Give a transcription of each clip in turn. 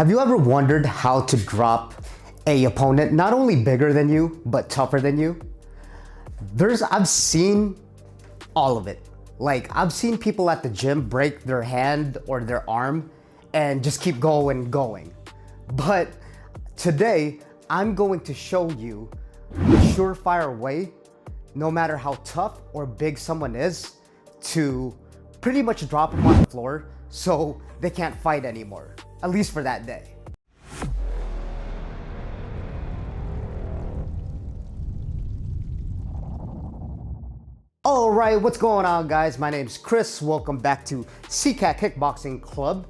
Have you ever wondered how to drop a opponent not only bigger than you, but tougher than you? I've seen all of it. Like, I've seen people at the gym break their hand or their arm and just keep going. But today, I'm going to show you a surefire way, no matter how tough or big someone is, to pretty much drop them on the floor so they can't fight anymore, at least for that day. All right, what's going on, guys? My name's Chris. Welcome back to Sicat Kickboxing Club.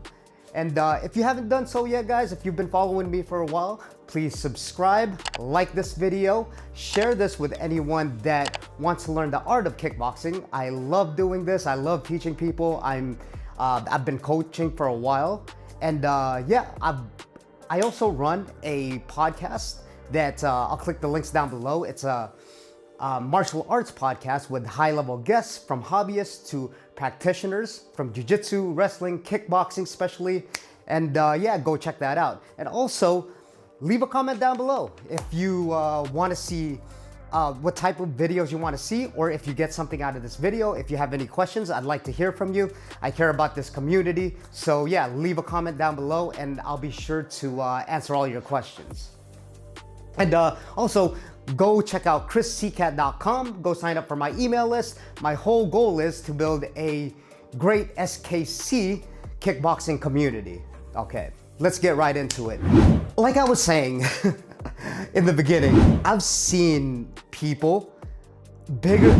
And if you haven't done so yet, guys, if you've been following me for a while, please subscribe, like this video, share this with anyone that wants to learn the art of kickboxing. I love doing this. I love teaching people. I've been coaching for a while, and I also run a podcast that I'll click the links down below. It's a martial arts podcast with high-level guests, from hobbyists to practitioners, from jiu-jitsu, wrestling, kickboxing especially, and go check that out. And also, leave a comment down below if you want to see what type of videos you want to see, or if you get something out of this video. If you have any questions, I'd like to hear from you. I care about this community, so yeah, leave a comment down below and I'll be sure to answer all your questions. And also, go check out chrissicat.com. Go sign up for my email list. My whole goal is to build a great SKC kickboxing community. Okay, let's get right into it. Like I was saying in the beginning, I've seen people,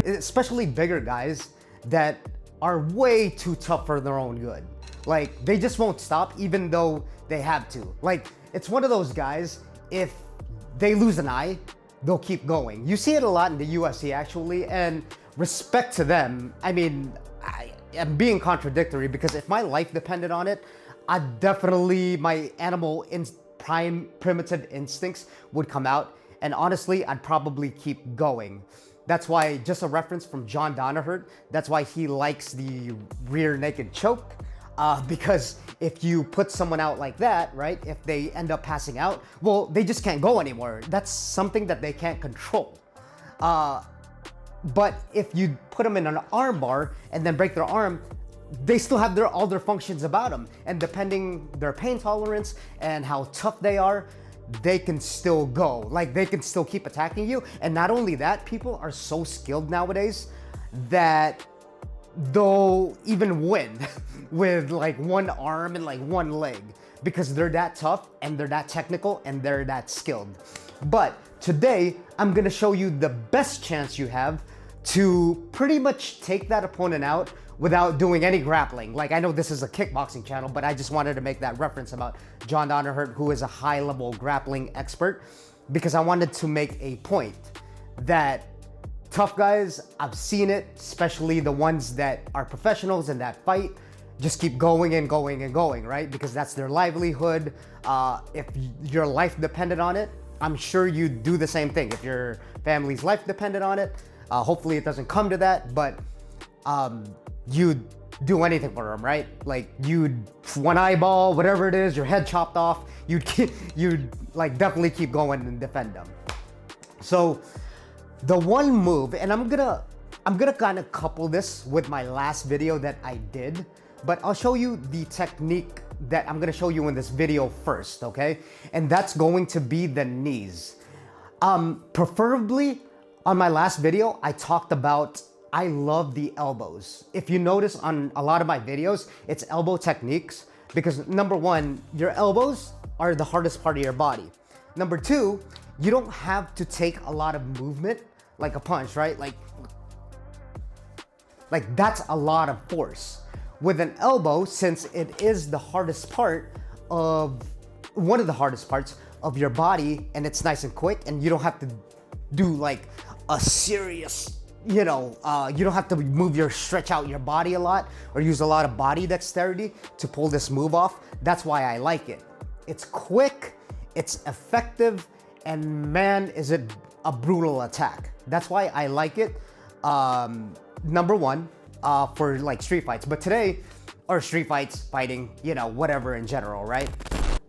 especially bigger guys, that are way too tough for their own good. Like, they just won't stop even though they have to. Like, it's one of those guys, if they lose an eye, they'll keep going. You see it a lot in the UFC actually, and respect to them. I mean, I'm being contradictory because if my life depended on it, my primitive instincts would come out, and honestly, I'd probably keep going. That's why, just a reference from John Donahert, that's why he likes the rear naked choke. Because if you put someone out like that, right, if they end up passing out, well, they just can't go anymore. That's something that they can't control. But if you put them in an arm bar and then break their arm, they still have all their functions about them. And depending their pain tolerance and how tough they are, they can still go. Like, they can still keep attacking you. And not only that, people are so skilled nowadays that they'll even win with like one arm and like one leg, because they're that tough and they're that technical and they're that skilled. But today, I'm gonna show you the best chance you have to pretty much take that opponent out without doing any grappling. Like, I know this is a kickboxing channel, but I just wanted to make that reference about John Donahert, who is a high-level grappling expert, because I wanted to make a point that tough guys, I've seen it, especially the ones that are professionals and that fight, just keep going and going, right? Because that's their livelihood. If your life depended on it, I'm sure you'd do the same thing. If your family's life depended on it, hopefully it doesn't come to that, but you'd do anything for them, right? Like, you'd one eyeball, whatever it is, your head chopped off, you'd like definitely keep going and defend them. So the one move, and I'm gonna kind of couple this with my last video that I did, but I'll show you the technique that I'm gonna show you in this video first, okay? And that's going to be the knees. Preferably, on my last video, I talked about, I love the elbows. If you notice on a lot of my videos, it's elbow techniques, because number one, your elbows are the hardest part of your body. Number two, you don't have to take a lot of movement like a punch, right? Like that's a lot of force. With an elbow, since it is the hardest part of, one of the hardest parts of your body, and it's nice and quick, and you don't have to do like a serious, you don't have to stretch out your body a lot or use a lot of body dexterity to pull this move off. That's why I like it. It's quick, it's effective, and man, is it a brutal attack. That's why I like it. Number one, for like street fights. But today, or street fights, fighting, whatever in general, right?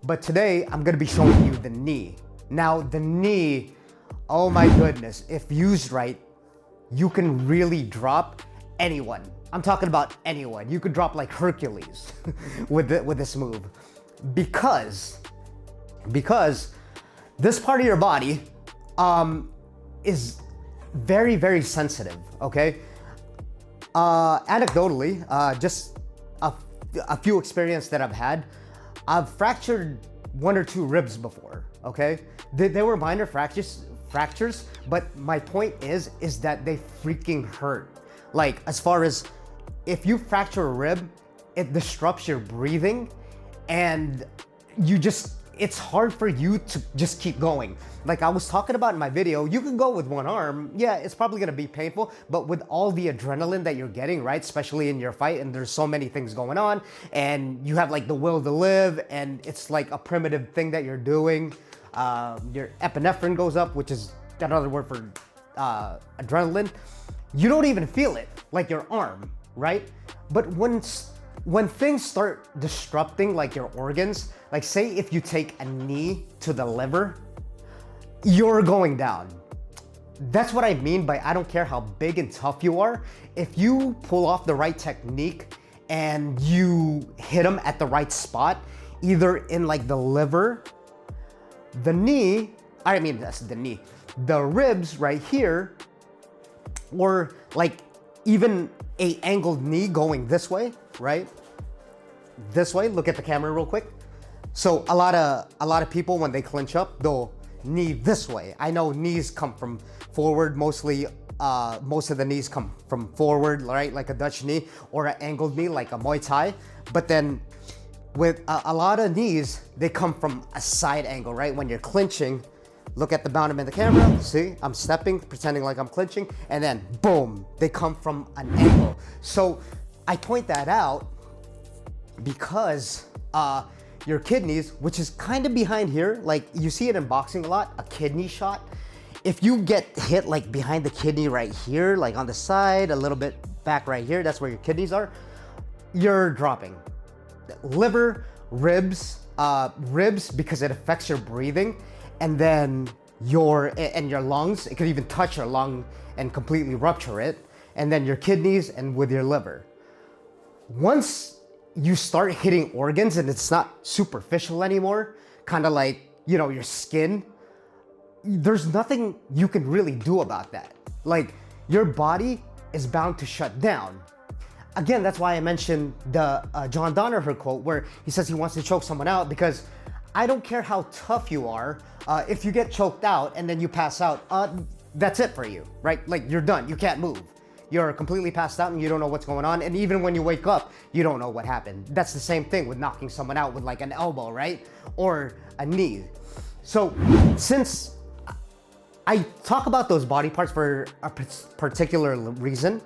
But today, I'm gonna be showing you the knee. Now, the knee, oh my goodness, if used right, you can really drop anyone. I'm talking about anyone. You could drop like Hercules with this move. Because this part of your body is very, very sensitive, okay? Anecdotally, just a few experiences that I've had, I've fractured 1 or 2 ribs before, okay? They were minor fractures, but my point is that they freaking hurt. Like, as far as if you fracture a rib, it disrupts your breathing and it's hard for you to just keep going. Like I was talking about in my video, you can go with one arm. Yeah, it's probably gonna be painful, but with all the adrenaline that you're getting, right? Especially in your fight, and there's so many things going on, and you have like the will to live, and it's like a primitive thing that you're doing. Your epinephrine goes up, which is another word for adrenaline. You don't even feel it, like your arm, right? But when things start disrupting like your organs, like say if you take a knee to the liver, you're going down. That's what I mean by I don't care how big and tough you are. If you pull off the right technique and you hit them at the right spot, either in like the liver, the knee, that's the knee, the ribs right here, or like even a angled knee going this way, right? This way, look at the camera real quick. So a lot of people, when they clinch up, they'll knee this way. I know knees come from forward, mostly most of the knees come from forward, right? Like a Dutch knee, or an angled knee like a Muay Thai. But then with a lot of knees, they come from a side angle, right? When you're clinching, look at the bottom of the camera. See, I'm stepping, pretending like I'm clinching, and then boom, they come from an angle. So I point that out because your kidneys, which is kind of behind here, like you see it in boxing a lot, a kidney shot. If you get hit like behind the kidney right here, like on the side, a little bit back right here, that's where your kidneys are, you're dropping. Liver, ribs because it affects your breathing, and then your lungs, it could even touch your lung and completely rupture it, and then your kidneys and with your liver. Once you start hitting organs and it's not superficial anymore, kind of like, your skin, there's nothing you can really do about that. Like, your body is bound to shut down. Again, that's why I mentioned the John Danaher quote where he says he wants to choke someone out, because I don't care how tough you are, if you get choked out and then you pass out, that's it for you, right? Like, you're done, you can't move. You're completely passed out and you don't know what's going on. And even when you wake up, you don't know what happened. That's the same thing with knocking someone out with like an elbow, right? Or a knee. So since I talk about those body parts for a particular reason,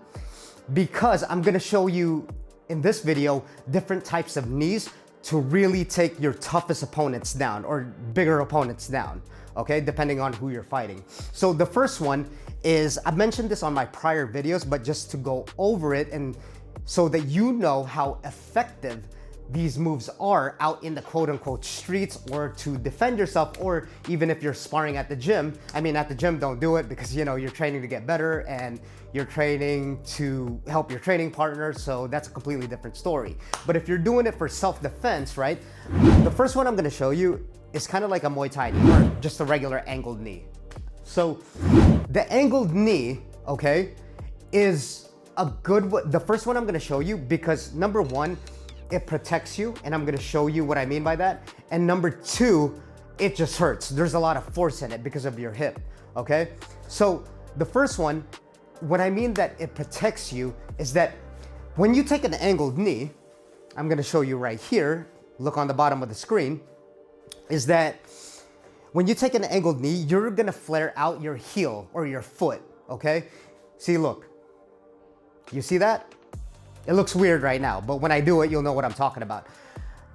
because I'm gonna show you in this video different types of knees to really take your toughest opponents down, or bigger opponents down, okay? Depending on who you're fighting. So the first one is, I've mentioned this on my prior videos, but just to go over it and so that you know how effective these moves are out in the quote unquote streets, or to defend yourself, or even if you're sparring at the gym. At the gym, don't do it, because you're training to get better and you're training to help your training partner, so that's a completely different story. But if you're doing it for self-defense, right? The first one I'm gonna show you is kind of like a Muay Thai knee, or just a regular angled knee. So the angled knee, okay, is a good one. The first one I'm gonna show you because number one, it protects you, and I'm gonna show you what I mean by that. And number two, it just hurts. There's a lot of force in it because of your hip, okay? So the first one, what I mean that it protects you is that when you take an angled knee, I'm gonna show you right here, look on the bottom of the screen, is that when you take an angled knee, you're gonna flare out your heel or your foot, okay? See, look, you see that? It looks weird right now, but when I do it, you'll know what I'm talking about.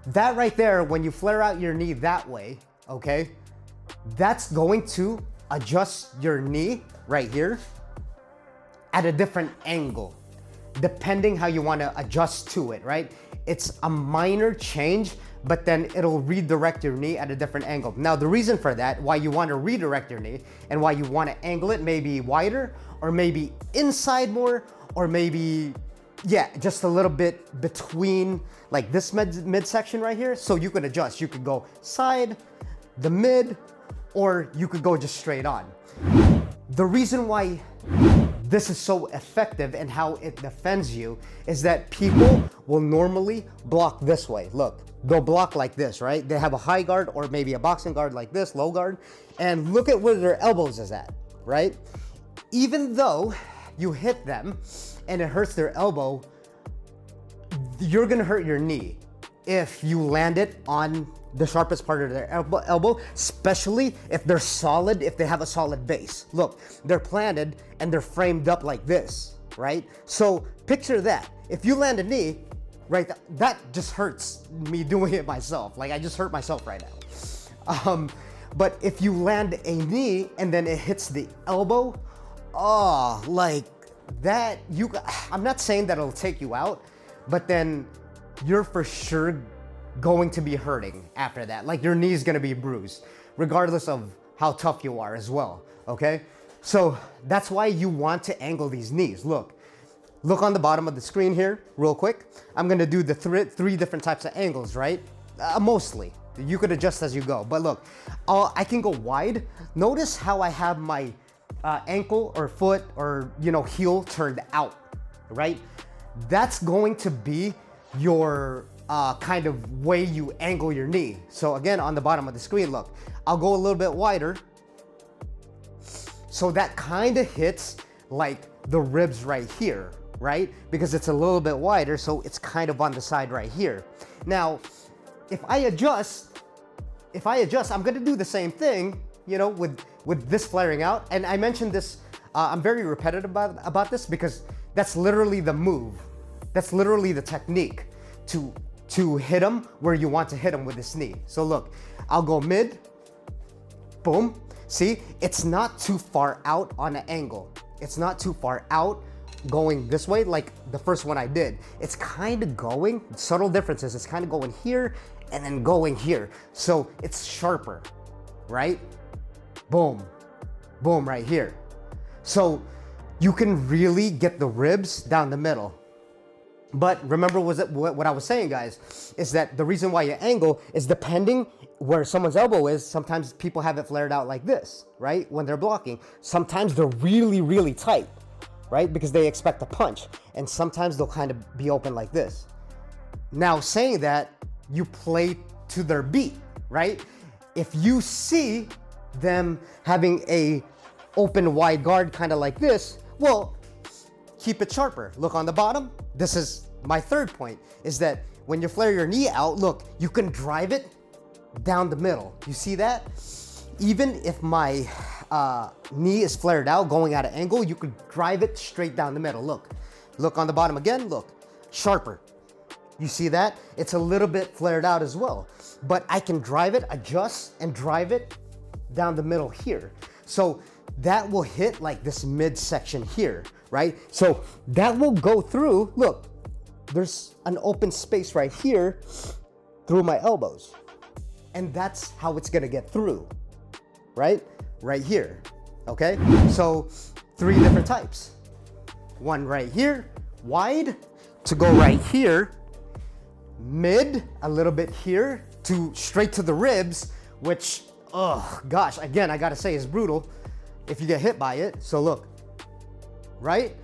That right there, when you flare out your knee that way, okay, that's going to adjust your knee right here at a different angle, depending how you want to adjust to it, right? It's a minor change, but then it'll redirect your knee at a different angle. Now, the reason for that, why you want to redirect your knee and why you want to angle it maybe wider or maybe inside more or maybe, yeah, just a little bit between like this midsection right here. So you can adjust. You could go side, the mid, or you could go just straight on. The reason why this is so effective and how it defends you is that people will normally block this way. Look, they'll block like this, right? They have a high guard or maybe a boxing guard like this, low guard, and look at where their elbows is at, right? Even though you hit them and it hurts their elbow, you're gonna hurt your knee if you land it on the sharpest part of their elbow, especially if they're solid, if they have a solid base. Look, they're planted and they're framed up like this, right? So picture that. If you land a knee, right, that just hurts me doing it myself. Like I just hurt myself right now. But if you land a knee and then it hits the elbow, oh, like that, I'm not saying that it'll take you out, but then you're for sure going to be hurting after that. Like your knee's gonna be bruised, regardless of how tough you are as well, okay? So that's why you want to angle these knees. Look on the bottom of the screen here, real quick. I'm gonna do the three different types of angles, right? Mostly. You could adjust as you go, but look, I can go wide. Notice how I have my ankle or foot or, you know, heel turned out, right? That's going to be your kind of way you angle your knee. So again, on the bottom of the screen, look, I'll go a little bit wider. So that kind of hits like the ribs right here, right? Because it's a little bit wider, so it's kind of on the side right here. Now, if I adjust, I'm gonna do the same thing, you know, with this flaring out. And I mentioned this, I'm very repetitive about this because that's literally the move. That's literally the technique to hit them where you want to hit them with this knee. So look, I'll go mid, boom. See, it's not too far out on an angle. It's not too far out going this way like the first one I did. It's kind of going, subtle differences. It's kind of going here and then going here. So it's sharper, right? Boom, boom, right here. So you can really get the ribs down the middle. But remember what I was saying, guys, is that the reason why you angle is depending where someone's elbow is. Sometimes people have it flared out like this, right? When they're blocking. Sometimes they're really, really tight, right? Because they expect a punch. And sometimes they'll kind of be open like this. Now, saying that, you play to their beat, right? If you see them having a open wide guard kind of like this, well, keep it sharper. Look on the bottom. This is my third point, is that when you flare your knee out, look, you can drive it down the middle. You see that? Even if my knee is flared out, going at an angle, you could drive it straight down the middle. Look on the bottom again, look, sharper. You see that? It's a little bit flared out as well, but I can drive it, adjust, and drive it down the middle here. So that will hit like this midsection here, right? So that will go through, look, there's an open space right here through my elbows. And that's how it's gonna get through, right? Right here, okay? So 3 different types. One right here, wide, to go right here, mid, a little bit here, to straight to the ribs, which, oh gosh, again, I gotta say is brutal if you get hit by it. So look, right?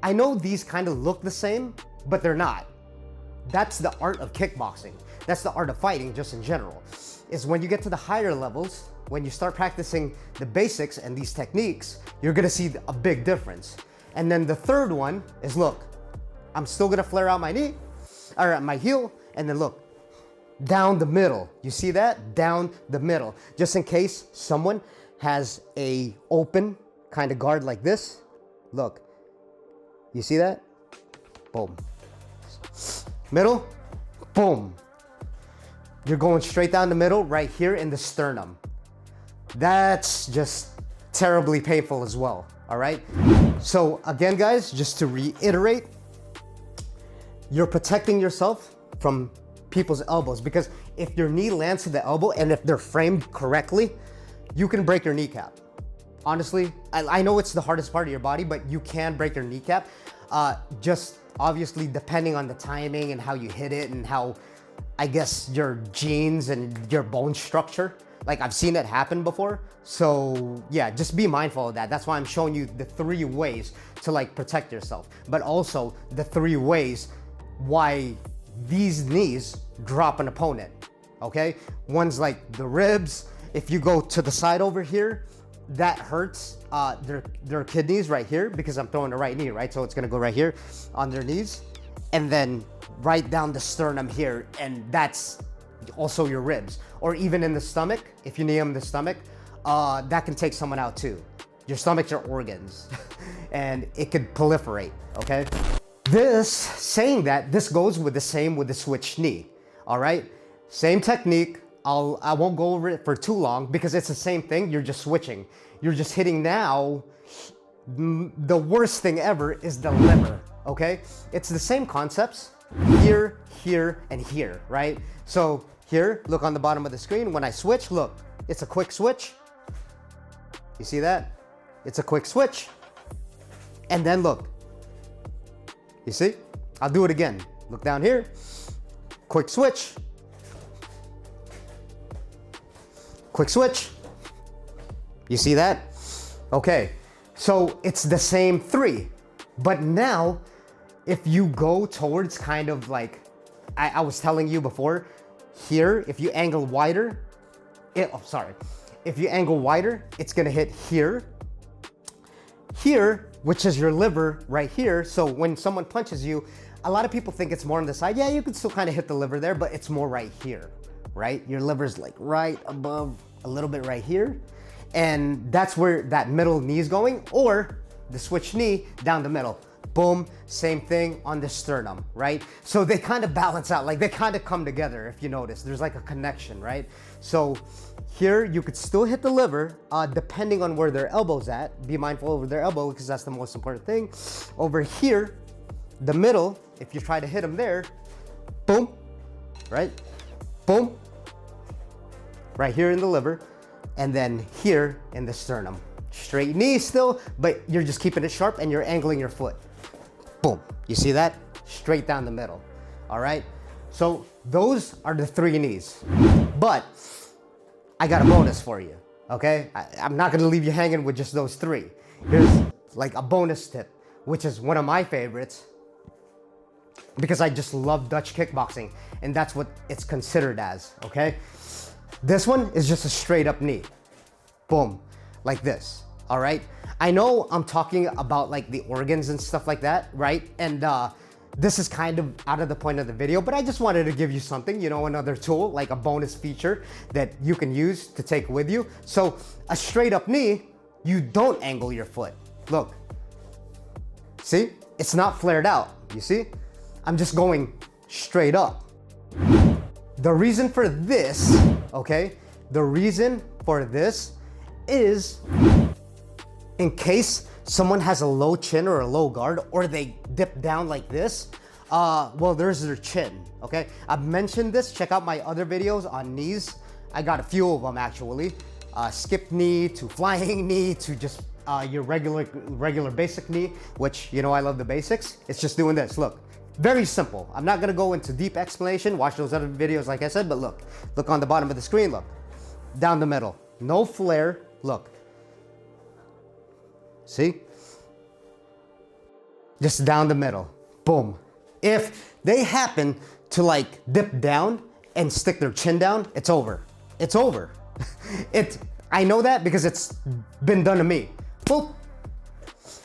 I know these kind of look the same, but they're not. That's the art of kickboxing. That's the art of fighting just in general. Is when you get to the higher levels, when you start practicing the basics and these techniques, you're gonna see a big difference. And then the third one is, look, I'm still gonna flare out my knee, or my heel, and then look, down the middle. You see that? Down the middle. Just in case someone has a open kind of guard like this. Look, you see that? Boom. Middle, boom. You're going straight down the middle right here in the sternum. That's just terribly painful as well, all right? So again, guys, just to reiterate, you're protecting yourself from people's elbows, because if your knee lands to the elbow and if they're framed correctly, you can break your kneecap. Honestly, I know it's the hardest part of your body, but you can break your kneecap. Just obviously depending on the timing and how you hit it and how, I guess, your genes and your bone structure. Like, I've seen it happen before. So yeah, just be mindful of that. That's why I'm showing you the 3 ways to like protect yourself, but also the 3 ways why these knees drop an opponent, okay? One's like the ribs. If you go to the side over here, that hurts their kidneys right here because I'm throwing the right knee, right? So it's gonna go right here on their knees and then right down the sternum here, and that's also your ribs. Or even in the stomach, if you knee them in the stomach, that can take someone out too. Your stomach's your organs and it could proliferate, okay? Saying that, this goes with the same with the switch knee, all right? Same technique. I won't go over it for too long because it's the same thing. You're just switching. You're just hitting now. The worst thing ever is the liver, okay? It's the same concepts here, here, and here, right? So here, look on the bottom of the screen. When I switch, look, it's a quick switch. You see that? It's a quick switch. And then look, you see? I'll do it again. Look down here, quick switch. Quick switch. You see that? Okay, so it's the same 3. But now, if you go towards kind of like, I was telling you before, here, if you angle wider, if you angle wider, it's gonna hit here, here, which is your liver right here. So when someone punches you, a lot of people think it's more on the side. Yeah, you can still kind of hit the liver there, but it's more right here, right? Your liver's like right above, a little bit right here. And that's where that middle knee is going, or the switch knee down the middle. Boom, same thing on the sternum, right? So they kind of balance out, like they kind of come together if you notice. There's like a connection, right? So here you could still hit the liver depending on where their elbow's at. Be mindful over their elbow because that's the most important thing. Over here, the middle, if you try to hit them there, boom, right? Boom, right here in the liver, and then here in the sternum. Straight knee still, but you're just keeping it sharp and you're angling your foot. Boom, you see that? Straight down the middle, all right? So those are the 3 knees, but I got a bonus for you, okay? I'm not gonna leave you hanging with just those 3. Here's like a bonus tip, which is one of my favorites because I just love Dutch kickboxing and that's what it's considered as, okay? This one is just a straight up knee, boom, like this, all right? I know I'm talking about like the organs and stuff like that, right? And this is kind of out of the point of the video, but I just wanted to give you something, you know, another tool, like a bonus feature that you can use to take with you. So a straight up knee, you don't angle your foot. Look, see, it's not flared out, you see? I'm just going straight up. The reason for this, okay? The reason for this is in case someone has a low chin or a low guard, or they dip down like this, well, there's their chin, okay? I've mentioned this, check out my other videos on knees. I got a few of them actually. Skip knee to flying knee to just your regular basic knee, which, you know, I love the basics. It's just doing this, look. Very simple. I'm not gonna go into deep explanation. Watch those other videos like I said, but look on the bottom of the screen, look. Down the middle, no flare, look. See? Just down the middle, boom. If they happen to like dip down and stick their chin down, it's over. It's over. I know that because it's been done to me. Boop.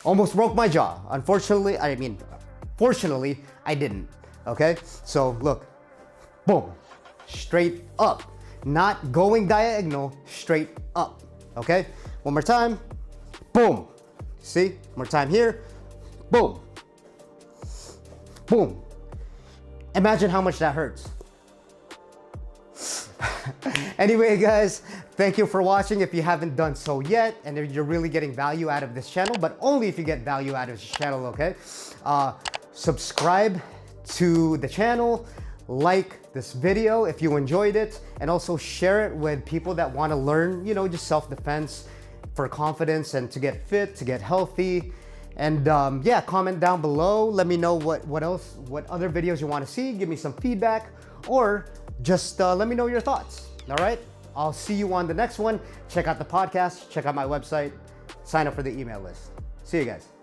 Almost broke my jaw. Fortunately, I didn't, okay? So look, boom, straight up. Not going diagonal, straight up, okay? One more time, boom. See, one more time here, boom, boom. Imagine how much that hurts. Anyway, guys, thank you for watching. If you haven't done so yet, and if you're really getting value out of this channel, but only if you get value out of this channel, okay? Subscribe to the channel, like, this video if you enjoyed it, and also share it with people that want to learn, just self-defense for confidence and to get fit, to get healthy. And yeah, comment down below. Let me know what other videos you want to see. Give me some feedback, or just let me know your thoughts. All right, I'll see you on the next one. Check out the podcast, check out my website, sign up for the email list. See you guys.